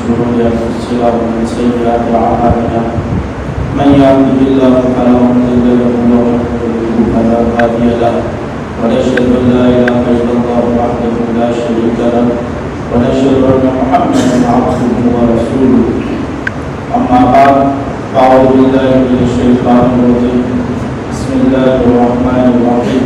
شرور أنفسنا ومن سيئات أعمالنا من يهده الله فلا مضل له ومن يضلل فلا هادي له ونشهد أن لا إله إلا الله وحده لا شريك له ونشهد أن محمدا عبده ورسوله أما بعد فأعوذ بالله من الشيطان الرجيم بسم الله الرحمن الرحيم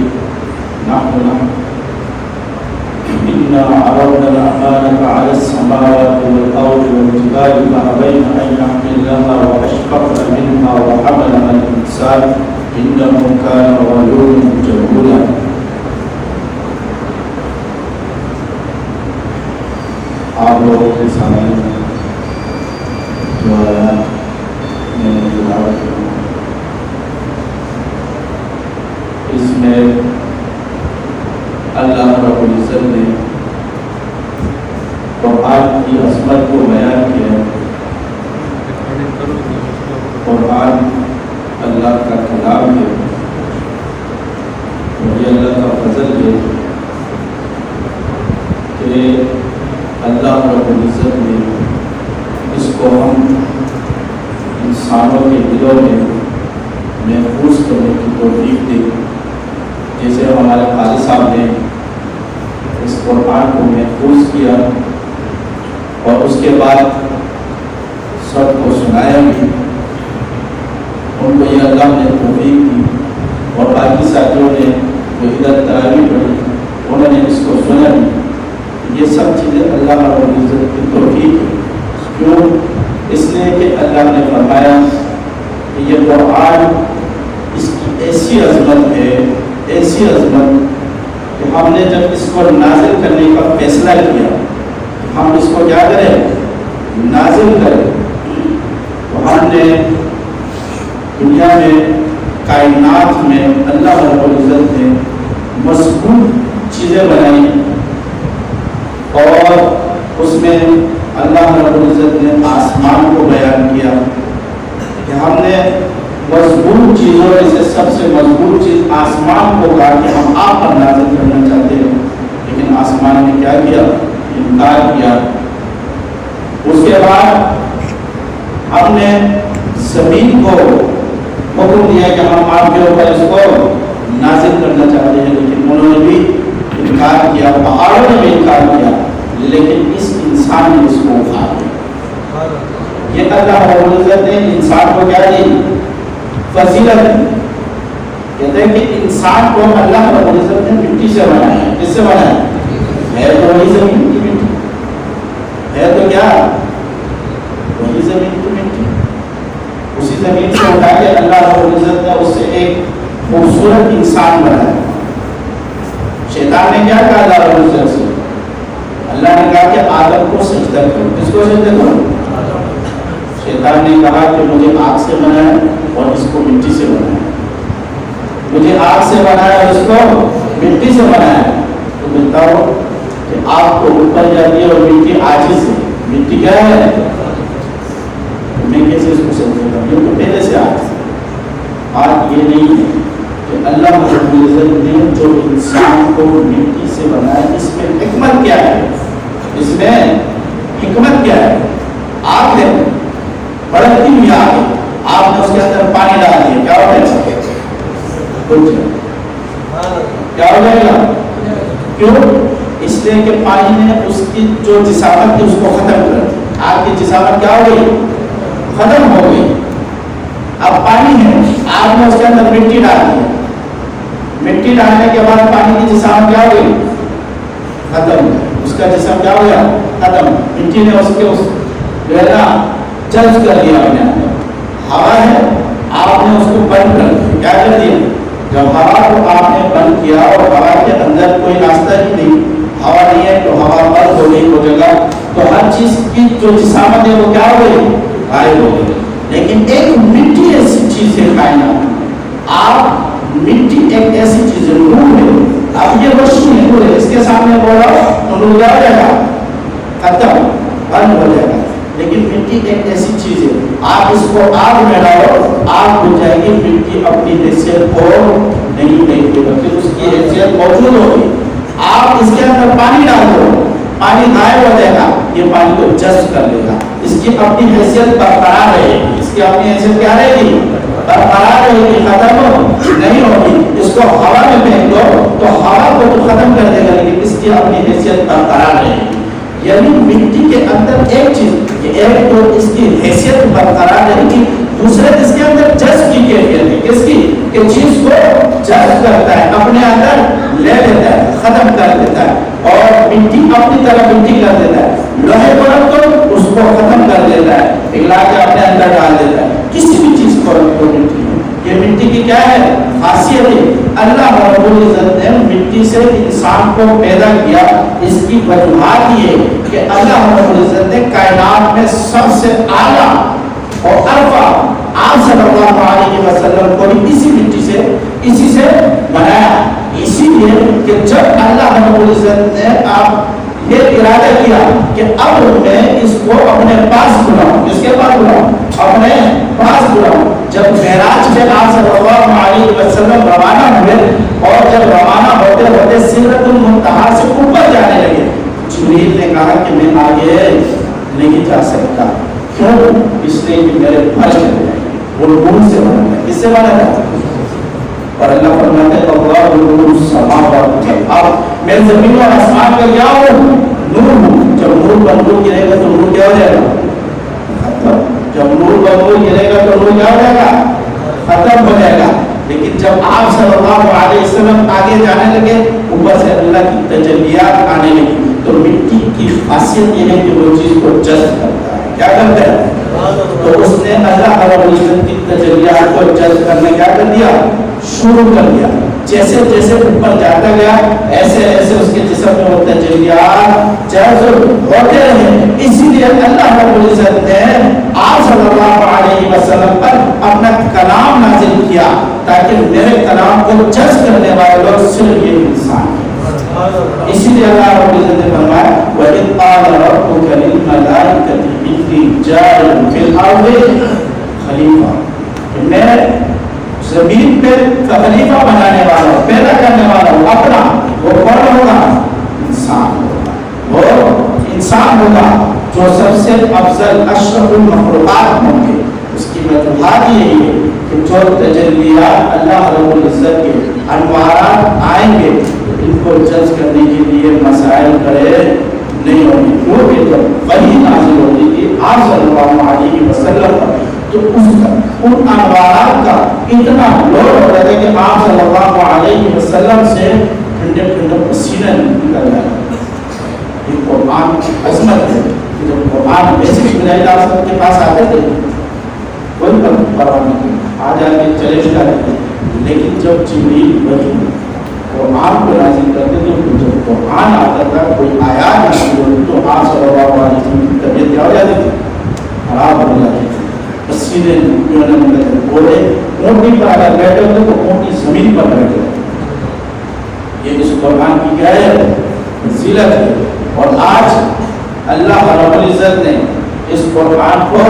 إنا عرضنا الأمانة على السماوات والأرض والجبال فأبين أن يحملنها وأشفقن منها وحملها الإنسان إنه كان ظلوما جهولا. آپ لوگوں کے سامنے جو آیات میں نے تلاوت کی اس میں اللہ رب العزت نے قرآن کی عظمت کو بیان کیا. قرآن اللہ کا کلام ہے اور یہ اللہ کا فضل ہے کہ اللہ رب العزت نے اس کو ہم انسانوں کے دلوں میں محفوظ کرنے کی توفیق دی. جیسے ہمارے قاری صاحب نے اس قرآن کو محفوظ کیا اور اس کے بعد سب کو سنایا بھی, ان کو یہ اللہ نے توفیق دی. اور باقی ساتھیوں نے جو ادھر تراویح پڑھی انہوں نے اس کو سنا بھی. یہ سب چیزیں اللہ رب العزت کی توفیق ہے. کیوں؟ اس لیے کہ اللہ نے فرمایا کہ یہ قرآن اس کی ایسی عظمت ہے, ایسی عظمت کہ ہم نے جب اس کو نازل کرنے کا فیصلہ کیا, ہم اس کو کیا کریں, نازل کریں, تو ہم نے دنیا میں کائنات میں اللہ رب العزت نے مضبوط چیزیں بنائی اور اس میں اللہ رب العزت نے آسمان کو بیان کیا کہ ہم نے مضبوط چیزوں میں سے سب سے مضبوط چیز آسمان کو کہا کہ ہم آپ پر نازل کرنا چاہتے ہیں, لیکن آسمان نے کیا کیا, انکار کیا. اس کے بعد ہم نے زمین کو حکم دیا کہ ہم آپ کے اوپر اس کو نازل کرنا چاہتے ہیں, لیکن انہوں نے بھی انکار کیا. پہاڑوں نے بھی انکار کیا, لیکن اس انسان نے اس کو اٹھا دیا. یہ اللہ رب العزت نے انسان کو کیا دی, فضیلت. کہتے ہیں کہ انسان کو اللہ رب العزت نے مٹی سے بنایا ہے. کس سے بنایا ہے؟ تو وہی زمین کی مٹی ہے. تو کیا وہی زمین کی مٹی, اسی زمین سے اٹھا کے اللہ رب العزت نے اس سے ایک خوبصورت انسان بنایا. شیطان نے کیا کہا اللہ رب العزت سے؟ اللہ نے کہا کہ آدم کو سجدہ کرو. کس کو سجدہ کرو؟ شیطان نے کہا کہ مجھے آگ سے بنایا اور اس کو مٹی سے بنایا, مجھے آگ سے بنایا اور اس کو مٹی سے بنایا. تو بتاؤ کہ آگ کو اوپر جاتی ہے اور مٹی عاجز ہے. مٹی کیا ہے؟ میں کیسے اس کو سمجھوں گا؟ یہ تو پہلے سے آج بات یہ نہیں ہے کہ اللہ رب العزت نے جو انسان کو مٹی سے بنایا, اس میں حکمت کیا ہے؟ اس میں حکمت کیا ہے؟ آگ ہے, بڑھتی ہوئی آگ ہے, آپ نے اس کے اندر پانی ڈال دیا, کیا ہو جائے گا؟ کیا ہو جائے گا؟ کیوں؟ اس لیے کہ پانی نے اس کی جو جسامت تھی اس کو ختم کر دی. آگ کی جسامت کیا ہو گئی؟ ختم ہو گئی. اب پانی ہے, آپ نے اس کے اندر مٹی ڈال دی. مٹی ڈالنے کے بعد پانی کی جسامت کیا ہو گئی؟ ختم. اس کا جسم کیا ہو گیا؟ ختم. مٹی نے اس کے جذب کر دیا اپنے اندر. ہوا ہے, آپ نے اس کو بند کر دیا. کیا کر دیا؟ جب ہوا کو آپ نے بند کیا اور ہوا کے اندر کوئی راستہ ہی نہیں, ہوا نہیں ہے تو ہوا بند ہو گئی وہ جگہ, تو ہر چیز کی جو جسامت ہے وہ کیا ہو گئی؟ غائب ہو گئی. لیکن ایک مٹی ایسی چیز ہے کائنات, آپ مٹی ایک ایسی چیز ہے, نور ہے. اب یہ روشنی ہے, نور ہے, اس کے سامنے بولا تو نور کیا ہو جائے گا؟ ختم, بند ہو جائے گا. لیکن مٹی ایک ایسی چیز ہے, آپ اس کو آگ میں ڈالو, آگ ہو جائے گی, مٹی اپنی حیثیت کو نہیں دے گی, پھر اس کی حیثیت موجود ہوگی. آپ اس کے اندر پانی ڈال دو, پانی غائب ہو جائے گا، یہ پانی کو جذب کر لے گا، اس کی اپنی حیثیت برقرار رہے گی، اس کی اپنی حیثیت کیا رہے گی؟ برقرار رہے گی، ختم نہیں ہوگی۔ اس کو ہوا میں پھینک دو تو ہوا کو تو ختم کر دے گا، لیکن اس کی اپنی حیثیت برقرار رہے گی۔ یعنی مٹی کے اندر ایک چیز کہ ایک تو اس کی حیثیت برقرار رہے گی، دوسرے اس کے اندر جذب کی کیفیت ہے، کس کی؟ کہ چیز کو جذب کرتا ہے، اپنے اندر لے لیتا ہے، ختم کر دیتا ہے، اور مٹی اپنی طرح مٹی کر دیتا ہے، لوہے کو رکھ دو اس کو ختم کر دیتا ہے، پگھلا کے اپنے اندر ڈال دیتا ہے، کسی بھی چیز کو رکھ دو مٹی۔ یہ مٹی کی کیا ہے؟ خاصیت ہے۔ اللہ رب العزت نے مٹی سے انسان کو پیدا کیا، اس کی وجوہات یہ کہ اللہ رب العزت نے کائنات میں سب سے اعلیٰ اور ارفع آپ صلی اللہ علیہ وسلم کو بھی اسی سے بنایا، اسی لیے کہ جب اللہ رب العزت نے آپ یہ ارادہ کیا کہ اب میں اس کو اپنے پاس بلاؤں، کس کے پاس بلاؤں؟ اپنے پاس بلاؤں۔ جب معراج میں آپ صلی اللہ علیہ وسلم روانہ ہوئے، اور جب روانہ ہوتے ہوتے سدرۃ المنتہا سے اوپر جانے لگے، جبریل نے کہا کہ میں آگے نہیں جا سکتا، کیوں؟ اس لیے کہ میرے پر چلے جائیں گے، وہ نور سے بنا ہے، کس سے بنا ہے؟ اور اللہ فرماتے ہیں اللہ نور السماوات، اب میں زمین اور آسمان کا کیا ہوں؟ نور ہوں۔ جب نور بن نور گرے گا تو نور کیا ہو جائے گا؟ جب نور بن نور گرے گا تو نور کیا ہو جائے گا؟ ختم ہو جائے گا۔ لیکن جب آپ صلی اللہ علیہ وسلم آگے جانے لگے، اوپر سے اللہ کی تجلیات آنے لگی، تو مٹی کی خاصیت یہ ہے کہ وہ چیز کو جذب کرتا ہے، کیا کرتا ہے؟ تو اس نے اللہ رب العزت کی تجلیات کو جذب کرنے کیا کر دیا؟ شروع کر دیا۔ جیسے جیسے اوپر جاتا گیا، ایسے ایسے اس کے جسم میں وہ تجلیات جذب ہوتے رہے۔ اسی لیے اللہ رب العزت نے آپ صلی اللہ علیہ وسلم پر اپنا کلام نازل کیا، تاکہ میرے کلام کو جذب کرنے والے لوگ صرف یہ انسان ہیں۔ اسی لیے اللہ رب العزت نے فرمایا وَإِذْ قَالَ رَبُّكَ لِلْمَلَائِكَةِ إِنِّي جَاعِلٌ فِي الْأَرْضِ خلیفہ، کہ میں زمین پہ خلیفہ بنانے والا ہوں، پیدا کرنے والا ہوں اپنا۔ وہ کون ہوگا؟ انسان ہوگا، وہ انسان ہوگا جو سب سے افضل اشرف المخلوقات ہوں گے۔ اس کی وجوہات یہی ہے کہ جو تجلیات اللہ رب العزت کے انوارات آئیں گے، ان کو جج کرنے کے لیے مسائل کھڑے نہیں ہوگی، کیونکہ جب وحی نازل ہوتی تھی آپ صلی اللہ علیہ وسلم پر، تو ان انوارات کا اتنا لوڈ ہوتا تھا کہ آپ صلی اللہ علیہ وسلم سے ٹھنڈے ٹھنڈے پسینے نکل رہے ہیں۔ یہ قرآن کی عظمت ہے کہ جب قرآن ویسے جبرائیل آسمان کے پاس آتے تھے کوئی پرواہ نہیں، آ جاتے چلے بھی جاتے تھے، لیکن جب جبریل وحی قرآن کو نازل کرتے تھے، جب قرآن آتا تھا کوئی آیات نازل ہوتی تو آپ صلی اللہ علیہ وسلم کی طبیعت کیا ہو جاتی تھی؟ خراب ہو جاتی تھی، پسینے نکلنے لگتے، بولے اونٹی پر اگر بیٹھے ہوتے تو اونٹی زمین پر بیٹھے ہوتے۔ یہ اس قرآن کی کیا ہے؟ فضیلت ہے۔ اور آج اللہ رب العزت نے اس قرآن کو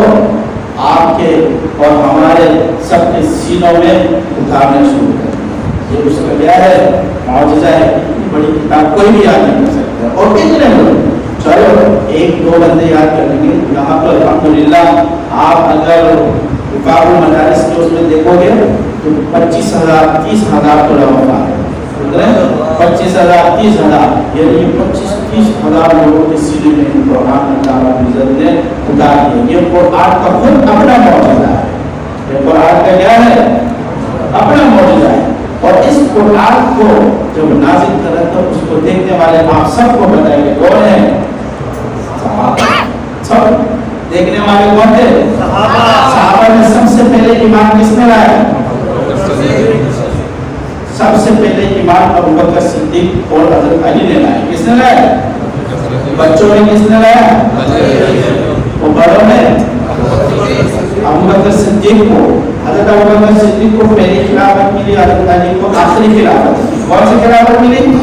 آپ کے اور ہمارے سب کے سینوں میں اتارنا شروع کر دیا۔ یہ اس کا کیا ہے؟ معجزہ ہے۔ اتنی بڑی کتاب کوئی بھی یاد نہیں کر سکتا، اور کتنے لوگ، چلو ایک دو بندے یاد کر لیں گے۔ یہاں پر الحمدللہ آپ اگر وفاق المدارس کے اس میں دیکھو گے تو 25,000 30,000 تو لوگ آ رہے ہیں، 25,000 30,000، یعنی 25-30,000 لوگوں کے سینے میں قرآن اللہ رب العزت نے اتار دیا۔ یہ قرآن کا خود اپنا معجزہ ہے، یہ قرآن کا کیا ہے؟ اپنا معجزہ ہے۔ اور اس قرآن کو جب نازل کرا تو اس کو دیکھنے والے آپ سب کو بتائیں گے کون ہے؟ صحابہ۔ سب دیکھنے والے کون تھے؟ صحابہ میں سب سے پہلے ایمان کس نے لایا؟ سب سے پہلے ایمان ابو بکر صدیق اور حضرت علی نے لایا۔ کس نے لایا؟ بچوں نے کس نے لایا؟ وہ بڑوں نے ابو بکر صدیق کو، حضرت ابو بکر صدیق کو پہلی خلافت ملی، حضرت علی کو آخری خلافت۔ کون سی خلافت ملی؟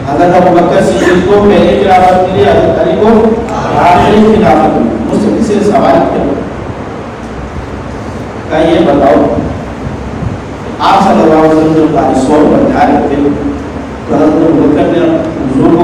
حضرت ابو بکر صدیق کو پہلی خلافت ملی، حضرت علی کو آخری خلافت ملی۔ مجھ سے کسی نے سوال کیا کہ یہ بتاؤ آپ صلی اللہ علیہ وسلم جب بارشوں پر جا رہے تھے تو حضرت ابو بکر نے حضور کو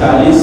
40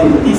33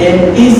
33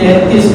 33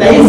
23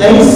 23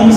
30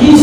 30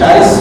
40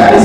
40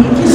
21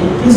21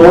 2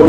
2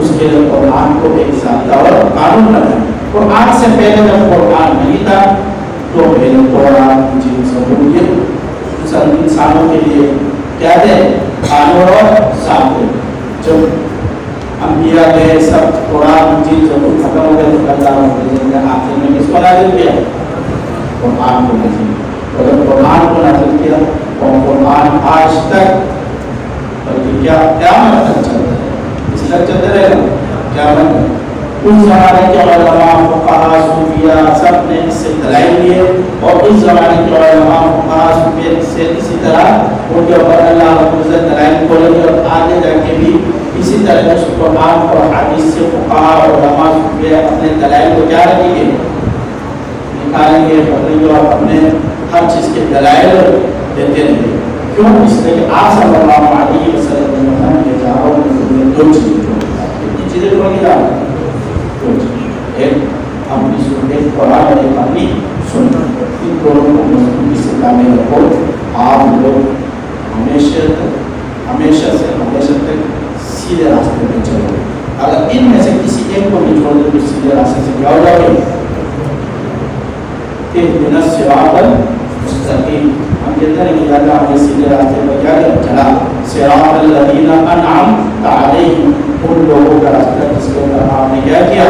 اس کے لیے قرآن کو ایک ضابطہ اور قانون بنایا. قرآن سے پہلے جب قرآن نہیں تھا تو پہلے قرآن انجیل زبور یہ انسانوں کے لیے کیا تھے؟ قانون اور ضابطے. جب انبیاء گئے سب قرآن انجیل زبور ختم ہو گئے تو اللہ نے آخر میں کس کو نازل کیا؟ قرآن کو نازل کیا. اور جب قرآن کو نازل کیا اور قرآن آج تک بلکہ کیا قیامت تک چلتا ہے، اس تک چلتے رہے گا قیامت تک. اس زمانے کے علماء فقہاء صوفیاء سب نے اس سے دلائل لیے اور اس زمانے کے علماء فقہاء صوفیاء سے اسی طرح ان کے اوپر اللہ رب العزت دلائل کھولیں گے اور آگے جا کے بھی اسی طرح اس قرآن اور حدیث سے فقہاء اور علماء صوفیاء اپنے دلائل کو کیا رکھیں گے؟ نکالیں گے اور اپنے ہر چیز کے دلائل دیتے رہیں گے. کیوں؟ اس لیے کہ آپ صلی اللہ علیہ وسلم کے جہاں دو چیزیں کتنی چیزیں کو نہیں جانا. ایک اپنی سنت قرآن اور ایک اپنی سنت، ان دونوں کو مضبوطی سے تعمیر رکھو. آپ لوگ ہمیشہ تک سیدھے راستے پہ چلو. اگر ان میں سے کسی ایک کو بھی چھوڑ دو تو سیدھے راستے سے کیا ہو جاؤ گے؟ اهدنا الصراط المستقیم. ہم کہتے ہیں کہ اللہ ہمیں سیدھے راستے پہ کیا چلا. صراط الذین انعمت علیہم، ان لوگوں کا راستہ جس کے اوپر آپ نے کیا کیا.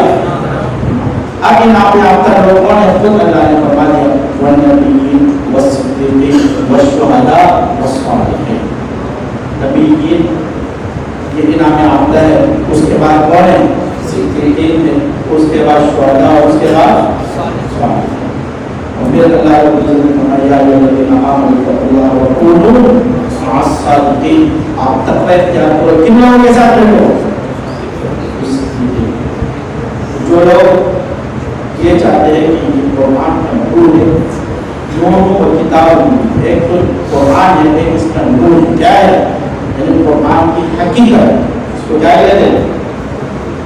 اب ان آپ یافتہ لوگوں نے خود اللہ نے فرما دیا والنبیین والصدیقین والشہداء والصالحین. نبیین یہ انعام یافتہ ہے، اس کے بعد کون ہے؟ صدیقین ہے، اس کے بعد شہداء، اس کے بعد صالحین. اور پھر اللہ رب العزت نے فرمایا یا الذین آمنوا اتقوا اللہ وکونوا مع الصادقین. آپ تقوی اختیار کرو. کن لوگوں کے ساتھ رہو؟ جو لوگ یہ چاہتے ہیں کہ یہ قرآن کا نور ہے، نور و کتاب، ایک تو قرآن ہے، ایک اس کا نور کیا ہے؟ یعنی قرآن کی حقیقت. اس کو کیا کہتے ہیں؟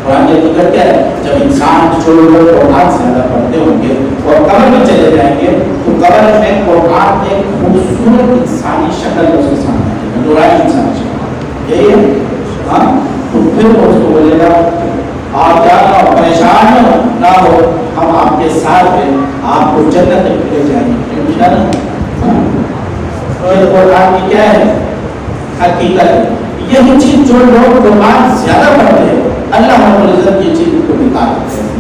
قرآن کی حقیقت کیا ہے؟ جب انسان جو لوگ قرآن زیادہ پڑھتے ہوں گے اور قبر میں چلے جائیں گے تو قبر میں قرآن ایک خوبصورت انسانی شکل اس کے سامنے آئے گا، نورانی انسانی شکل. یہی ہے ہاں. تو پھر وہ اس کو بولے گا آپ کیا نہ ہو، پریشان نہ ہو، ہم آپ کے ساتھ ہیں، آپ کو جنت میں لے جائیں گے. قرآن کی کیا ہے؟ حقیقت. یہی چیز جو لوگ قرآن زیادہ پڑھتے ہیں اللہ رب العزت یہ چیز کو نکال دیتے ہیں.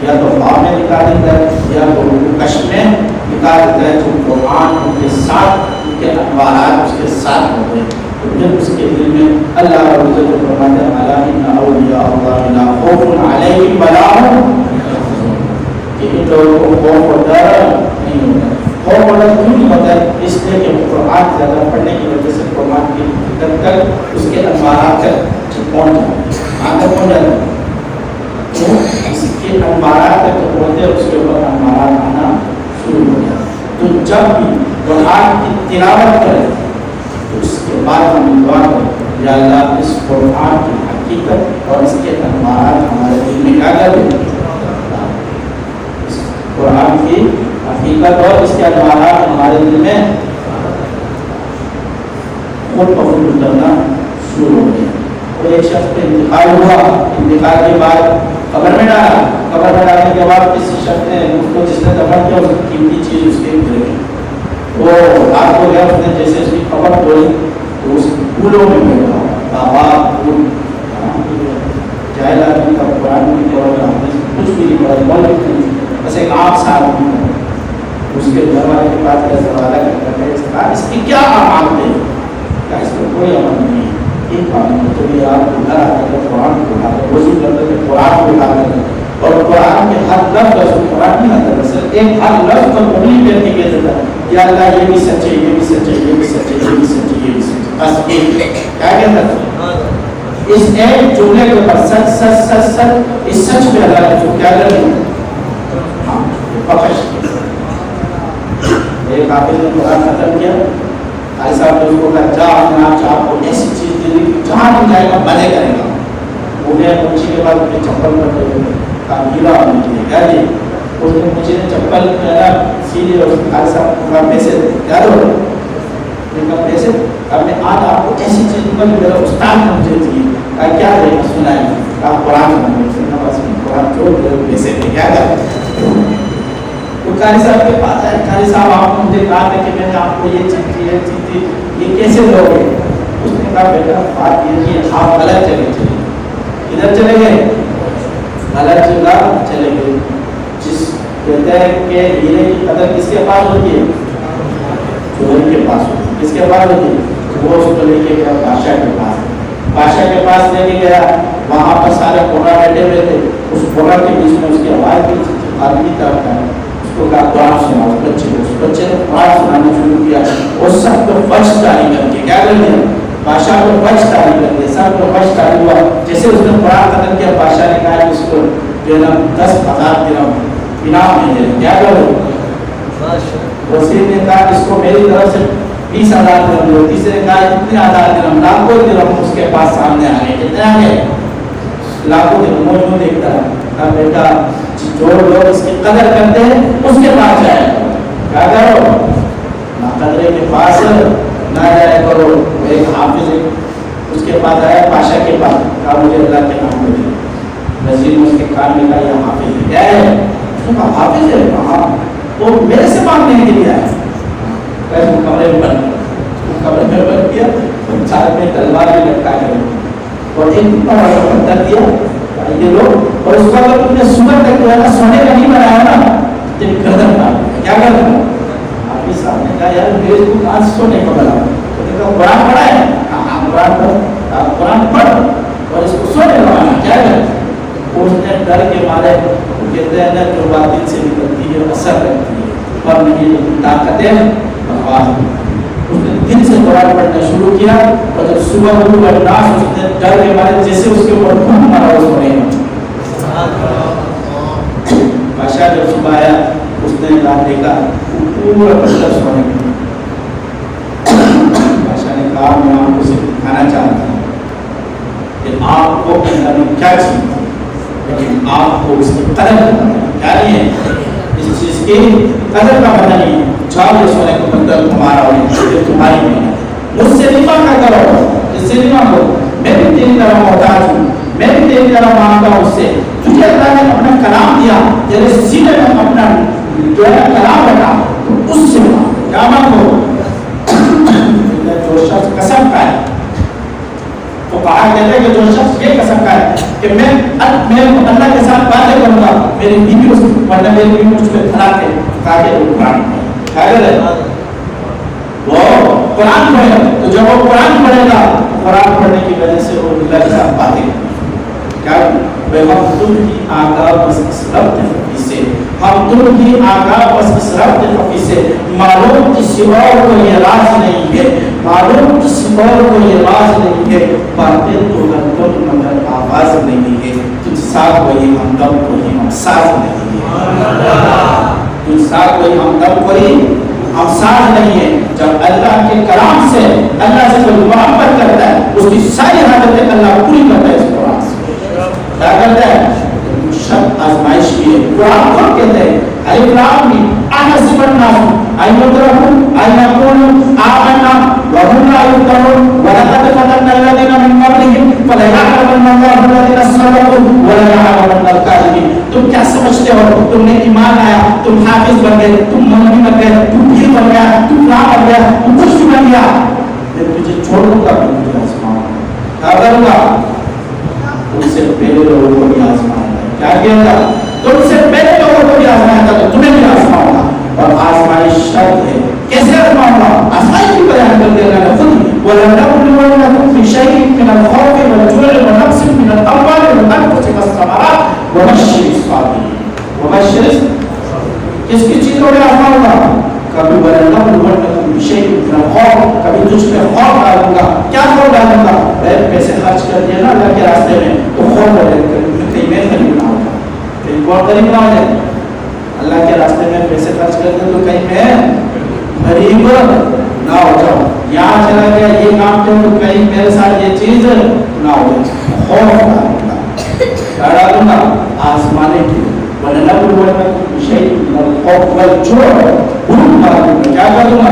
یا تو خواب میں نکال دیتا ہے یا تو کش میں نکال دیتا ہے. جو قرآن ان کے ساتھ، ان کے انوارات اس کے ساتھ ہوتے ہیں تو پھر اس کے دل میں اللہ رب العزت کو فرماتا ہے الا ان اولیاء اللہ لا خوف علیہم ولا هم يحزنون. کہ ان لوگوں کو خوف و ڈر نہیں ہوتا. خوف و ڈر کیوں نہیں ہوتا ہے؟ اس لیے کہ قرآن زیادہ پڑھنے کی وجہ سے قرآن کی حقیقت تک، اس کے انوارات تک پہنچ جاتے ہیں. آگے پہنچ جاتے ہیں تو اس کے انوارات تک پہنچتے ہیں، اس کے اوپر انوارات آنا شروع ہو جاتا ہے. تو جب بھی قرآن کی تلاوت کریں تو اس کے بعد ہم دعا کریں یا اللہ اس قرآن کی حقیقت اور اس کے انوارات ہمارے دل میں کیا کر دیں. اس قرآن کی حقیقت اور اس کے انوارات ہمارے دل میں خود بخود اترنا شروع ہو گیا. اور ایک شخص پہ انتقال ہوا، انتقال کے بعد قبر میں ڈالا. قبر میں ڈالنے کے بعد کسی شخص نے اس کو جس نے دفن کیا اس کی قیمتی چیز اس کے گر گئی. وہ رات کو گیا، اس نے جیسے اس کی قبر کھولی تو اس پھولوں میں بیٹھا بابا پھول جاہل آدمی کا قرآن کی طور پر کچھ بھی نہیں پڑا، بس ایک آپ ساتھ اس کے گھر والے کے پاس کیا سوال ہے اس کی کیا عمل ہے؟ کیا اس میں کوئی عمل نہیں ہے. ایک بات تو یہ آپ گھر آتے ہیں قرآن کو اٹھاتے ہیں، وضو کرتے ہیں قرآن کو اٹھاتے ہیں اور قرآن کے ہر لفظ اس کو قرآن نہیں آتا ہے، صرف ایک ہر لفظ پر انہیں بیٹھنے کے دیتا ہے یا اللہ یہ بھی سچ ہے، یہ بھی سچ ہے، یہ بھی سچ ہے، یہ بھی سچ ہے، یہ بھی سچ ہے. بس ایک کیا کہتا ہے اس ایک جملے کے اوپر سچ سچ سچ سچ. اس سچ پہ اللہ نے جو کیا کر دیا ہاں پکش. ایک حافظ نے قرآن ختم کیا، بھائی صاحب نے اس کو کہا جا آپ کو ایسی چیز دے دی جہاں بھی جائے گا بھلے کرے گا. انہیں پوچھنے کے بعد اپنے چپل پر کہا گیلا ہونے کے لیے کیا جی اس نے مجھے چپل سیدھے اور بھائی صاحب کو پیسے یاد ہو پیسے اب میں آج آپ کو ایسی چیز دوں گا جو میرا استاد نے مجھے دی ہے، کیا ہے سنائیں آپ قرآن قرآن چھوڑ دے پیسے دے کیا کر تو قاری صاحب کے پاس آئے، قاری صاحب آپ نے مجھے کہا کہ میں نے آپ کو یہ چیز دی، یہ چیز دی، یہ کیسے لو گے؟ اس نے کہا بیٹا بات یہ کہ آپ غلط چلے ادھر چلے گئے، غلط جگہ چلے گئے. جس کہتے ہیں کہ ہیرے کی قدر کس کے پاس ہوتی ہے؟ چوہے کے پاس ہوتی ہے. کس کے پاس ہوتی ہے؟ وہ اس کو لے کے گیا بادشاہ کے پاس. بادشاہ کے پاس لے کے گیا، وہاں پر سارے قرآن بیٹھے ہوئے تھے. اس قرآن کے بیچ میں اس کی آواز کی آدمی طرف ہے، اس کو کہا قرآن سنا. اس بچے نے قرآن سنانا شروع کیا. وہ سب کو فش جاری کر کے کیا کر دیا؟ بادشاہ کو فش جاری کر دیا. سب کو فش جاری ہوا. جیسے اس نے قرآن ختم کیا، بادشاہ نے کہا اس کو جو ہے نا 10,000 درہم انعام دے دیں. کیا کرو؟ وزیر نے کہا اس کو میری طرف سے 20,000 درہم دو. تیسرے نے کہا اتنے 1000 درہم، لاکھوں درہم اس کے پاس سامنے آ گئے. کتنے آ گئے؟ لاکھوں درہم. وہ دیکھتا ہے، کہا بیٹا جو لوگ اس کی قدر کرتے ہیں اس کے پاس جائے. کیا کرو؟ نہ قدرے کے پاس نہ جائے کرو. ایک حافظ اس کے پاس آیا، بادشاہ کے پاس، کہا مجھے اللہ کے نام کو دے. وزیر نے اس کے کان میں کہا یہ حافظ ہے. کیا ہے؟ اس نے کہا حافظ ہے. کہا وہ میرے سے مانگنے کے لیے آیا. وہ کمرے میں بند کیا، چار میں تلوار بھی لٹکا کر اور ایک پتھر دیا یہ لوگ. اور اس کا اگر تم نے صبح تک جو ہے نا سونے کا نہیں بنایا نا تو گردن کا کیا کر دوں. حافظ صاحب نے کہا یار میرے کو کہاں سونے کا بنا. تو نے کہا قرآن پڑھا ہے؟ قرآن پڑھ، قرآن پڑھ اور اس کو سونے کا بنا. کیا کر اس نے ڈر کے مارے کہتے ہیں نا جو بات دل سے نکلتی ہے اثر کرتی ہے پر نہیں طاقتیں بکواس. اس نے دل سے قرآن پڑھنا شروع کیا اور جب صبح ہوئی ناس اس نے ڈر کے مارے جیسے اس کے اوپر خون مارا اس کو نہیں. بادشاہ جب صبح آیا اس نے دیکھا پورا پتھر سونے کا. بادشاہ نے کہا میں آپ کو صرف دکھانا چاہتا ہوں کہ آپ کو اللہ نے کیا چیز، لیکن آپ کو اس کی قدر کیا نہیں ہے، اس چیز کی قدر کا پتہ نہیں ہے. جاؤ یہ سونے کو پتھر تمہارا ہو یہ تمہاری نہیں ہے. مجھ سے نہیں مانگا کرو، اس سے نہیں مانگو. میں بھی تیری طرح محتاج ہوں، میں بھی تیری طرح مانگتا ہوں. اس سے تجھے اللہ نے اپنا کلام دیا، تیرے سینے میں اپنا جو ہے کلام رکھا، تو اس سے مانگو. کیا مانگو؟ جو شخص قسم کا ہے تو کہا کہتے ہیں کہ جو شخص یہ قسم کا ہے کہ میں اللہ کے ساتھ باتیں کروں گا، میری بیوی اس ورنہ میری بیوی مجھ پہ کھڑا کے تاکہ وہ قرآن پڑھے. وہ قرآن پڑھے تو جب وہ قرآن پڑھے گا، قرآن پڑھنے کی وجہ سے وہ اللہ کے ساتھ باتیں کریں. کیا ہم تم کی آگاہ بس اس ربط حقی سے، ہم تم کی آگاہ بس اس ربط حقی سے، معلوم کسی اور کو یہ راز نہیں ہے، معلوم کسی اور کو یہ راز نہیں ہے. باتیں تو گندم مگر آواز نہیں ہے، تجھ سا کوئی ہمدم کوئی ہمساز نہیں ہے. تجھ سا کوئی ہمدم کوئی ہمساز نہیں ہے. جب اللہ کے کلام سے اللہ سے کوئی محبت کرتا ہے اس کی ساری حاجتیں اللہ پوری کرتا ہے. اس قرآن سے کیا کرتا ہے؟ شب آزمائش کی ہے. قرآن کو کہتے ہیں الف لام میم احسب الناس ان يتركوا ان يقولوا آمنا وهم لا يفتنون ولقد فتنا الذين من قبلهم فليعلمن الله الذين صدقوا وليعلمن الكاذبين. تم کیا سمجھتے ہو؟ تم نے ایمان لایا، تم حافظ بن گئے، تم مولوی بن گئے، تم پیر بن گیا، تم فلاں بن گیا، تم کچھ بھی بن گیا، میں تجھے چھوڑ دوں گا، میں تجھے آزماؤں گا. کیا کروں گا؟ تم سے پہلے لوگوں کو بھی آزماؤں گا. کیا کیا تھا؟ تم سے پہلے لوگوں کو بھی آزمایا تھا تو تمہیں بھی آزماؤں گا. اور آزمائش شرط ہے. کیسے آزماؤں گا؟ آزمائش کی بیان کر دیا اللہ نے خود. وَلَنَبْلُوَنَّكُمْ بِشَيْءٍ مِّنَ الْخَوْفِ وَالْجُوعِ وَنَقْصٍ مِّنَ الْأَمْوَالِ وَالْأَنفُسِ وَالثَّمَرَاتِ وَبَشِّرِ الصَّابِرِينَ. وَبَشِّرِ کس کی چیزوں میں آزماؤں گا؟ کبھی وَلَنَبْلُوَنَّكُمْ بِشَيْءٍ مِّنَ الْخَوْفِ، کبھی تجھ پہ خوف ڈالوں گا. کیا خوف ڈالوں گا؟ پیسے خرچ کر دیے نا اللہ کے راستے میں تو خوف ڈالے کہیں میں غریب نہ ہو جاؤں، کہیں کون غریب نہ ہو جائے. اللہ کے راستے میں پیسے خرچ کر دیں تو کہیں میں غریب نہ ہو جاؤں. یہاں چلا گیا یہ کام کروں تو کہیں میرے ساتھ یہ چیز نہ ہو جائے. خوف ڈالوں گا. کیا ڈالوں گا؟ آسمانے کی وَلَنَبْلُوَنَّكُمْ بِشَيْءٍ مِّنَ الْخَوْفِ وَالْجُوعِ. کیا کروں گا؟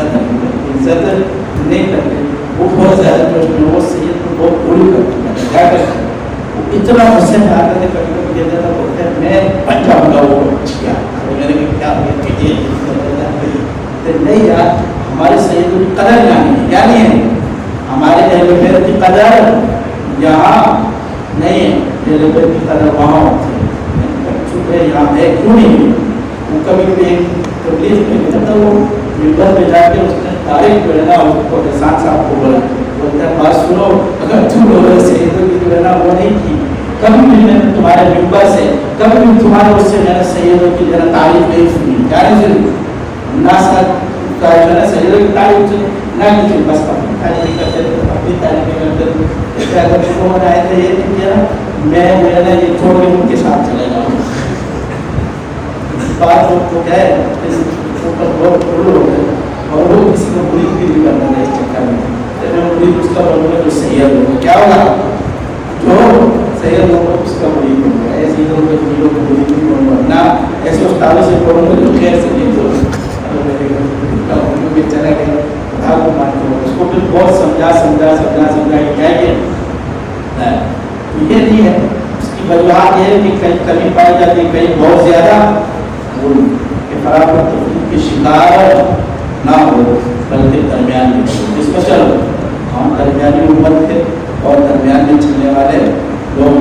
عزت نہیں کرتے. وہ بہت زیادہ وہ سید کو بہت بری کرتے ہیں. کیا کرتے ہیں وہ اتنا غصے میں آتے تھے, کبھی کبھی کہتے تھا بولتے ہیں میں بن جاؤں گا وہ کیا میرے کیا نہیں یار. ہمارے سید کی قدر کیا نہیں ہے, ہمارے اہل بیت کی قدر یہاں نہیں ہے, اہل بیت کی قدر وہاں ہوتی ہے. چھپ ہے یہاں ہے کیوں نہیں. وہ کبھی کبھی تبلیغ میں کہتا وہ ممبر پہ جا کے اس نے تاریخ جو ہے نا اس کو احسان صاحب کو بولا, بولتا ہے بات سنو, اگر تم لوگوں نے سیدوں کی جو ہے نا وہ نہیں کی, کبھی بھی میں نے تمہارے ممبر سے کبھی بھی تمہارے اس سے میں نے سیدوں کی جو ہے نا تعریف نہیں سنی. کیا نہیں سنی ناسک کا جو ہے نا سیدوں کی تعریف سنی نہ کسی, بس اپنی تعریف کرتے تھے, اپنی تعریف کرتے تھے. اگر اس کو بنائے تھے یہ نہیں کیا میں جو ہے نا یہ چھوڑ کے ان کے ساتھ چلے جاؤں. بات وہ کیا ہے بہت بڑے ہو گئے اور وہ کسی کو بری بھی نہیں کرنا ہے اس چکر میں. بری اس کا بنوں گا جو سید ہوگا, کیا ہوگا جو سید ہوگا اس کا بری بنوں گا. ایسے لوگوں کے بریوں کو بری نہیں بنوں گا نا, ایسے استادوں سے پڑھوں گا جو خیر سے نہیں بولوں چلا گیا کتاب کو مانتے ہو. اس کو پھر بہت سمجھا کیا یہ نہیں ہے. اس کی وجوہات یہ ہے کہ کہیں کمی پائی جاتی ہے, کہیں بہت زیادہ کہ برابر تفریح کے شکار نہ ہو بلکہ درمیان میں. اس میں چلو ہم درمیانی امت تھے اور درمیان میں چلنے والے لوگ,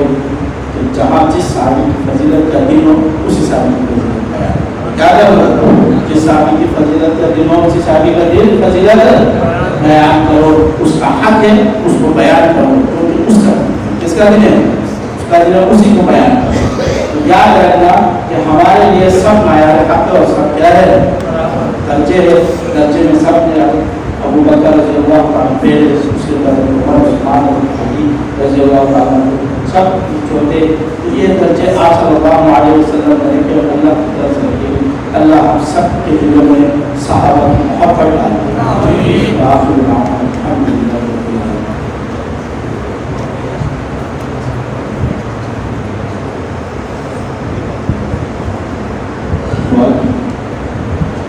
تو جہاں جس صحابی کی فضیلت کا دن ہو اسی صحابی کی فضیلت بیان. کیا کرو جس صحابی کی فضیلت کا دن ہو اسی صحابی کا دن فضیلت بیان کرو. اس کا حق ہے اس کو بیان کرو, کیونکہ اس کا کس کا دن ہے, اس کا دن ہے, اسی کو بیان کرو. یاد رکھنا کہ ہمارے لیے سب معیار حق اور سب کیا ہے درجے ہے. درجے میں سب نے ابو بکر رضی اللہ عنہ پہلے, اس کے بعد عمر, عثمان, علی رضی اللہ عنہ سب چھوٹے. یہ درجے آپ صلی اللہ علیہ وسلم نے کہ اللہ کی طرف سے رکھے. اللہ ہم سب کے دلوں میں صحابہ کی محبت ڈالے. آخر دعوانا الحمدللہ رب العالمین.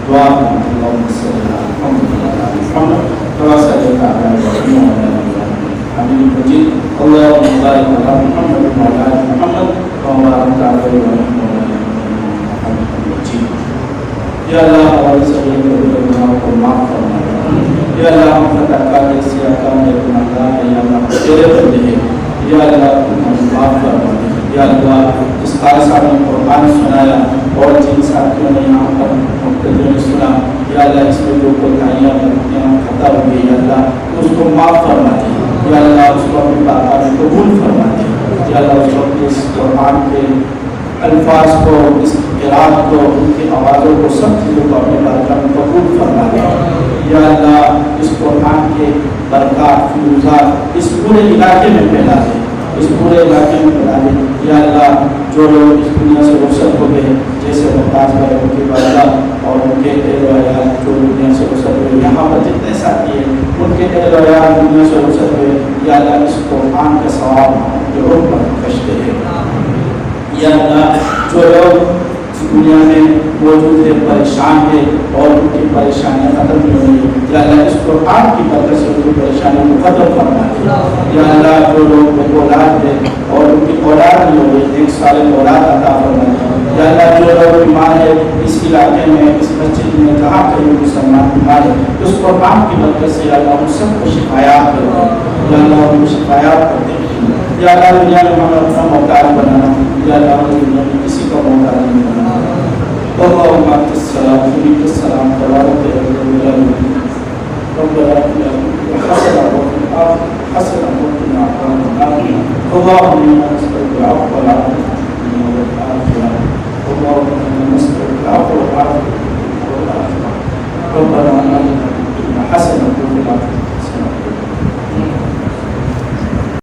دعا اللهم صل على محمد وعلى ال محمد كما صليت على ابراهيم وعلى ال ابراهيم حميد مجيد. اللهم بارك على محمد وعلى ال محمد كما باركت على ابراهيم وعلى ال ابراهيم حميد مجيد. یا اللہ ہمارے سبھی گناہوں کو معاف فرما. یا اللہ ہم خطاکار ہیں, سیاہکار ہیں, گناہگار ہیں. یا اللہ تیرے بندے ہیں. یا اللہ ہمیں معاف فرما. یا اللہ جس قاری صاحب نے قرآن سنایا اور جن ساتھیوں نے یہاں پر مقتدیوں نے سنا, یا اللہ اس میں جو کوتاہیاں غلطیاں خطا ہوئی, یا اللہ اس کو معاف فرما دے. یا اللہ اس کو اپنی بارگاہ میں قبول فرما دے. یا اللہ اس کو اس قرآن کے الفاظ کو, اس قرآن کو, ان کی آوازوں کو, سب چیزوں کو اپنے بارگاہ میں قبول فرما دے. یا اللہ اس قرآن کے برکات فیوزات اس پورے علاقے میں پھیلا دے, اس پورے علاقے میں پھیلا دے. یا اللہ جو لوگ اس دنیا سے رخصت ہو گئے, جیسے ممتاز بھائی, ان کے والدہ اور ان کے اہل و عیال جو دنیا سے رخصت ہوئے, یہاں پر جتنے ساتھی ہیں ان کے اہل و عیال دنیا سے رخصت ہوئے, یا اللہ اس قرآن کا ثواب جو روح پر کشتے ہیں. یا اللہ جو لوگ دنیا میں موجود ہے پریشان ہے اور ان کی پریشانیاں ختم نہیں ہوئی, یا اللہ اس قرآن کی برکت سے ان کی پریشانیوں کو ختم فرما دے. یا اللہ جو لوگ بے اولاد ہے اور ان کی اولاد نہیں ہو گئی, 1 سال اولاد عطا فرما دے. یا اللہ جو لوگ بیمار ہے اس علاقے میں, اس مسجد میں, کہاں کہیں مسلمان بیمار ہے, اس قرآن کی برکت سے یا اللہ ان سب کو شفایات کر دے. یا اللہ ان کو شفایات کر دے. یا اللہ دنیا میں ہمیں اپنا محتاج بنانا, یا اللہ دنیا میں کسی کا محتاج نہیں بنانا. اللهم انت السلام ومنك السلام تبارك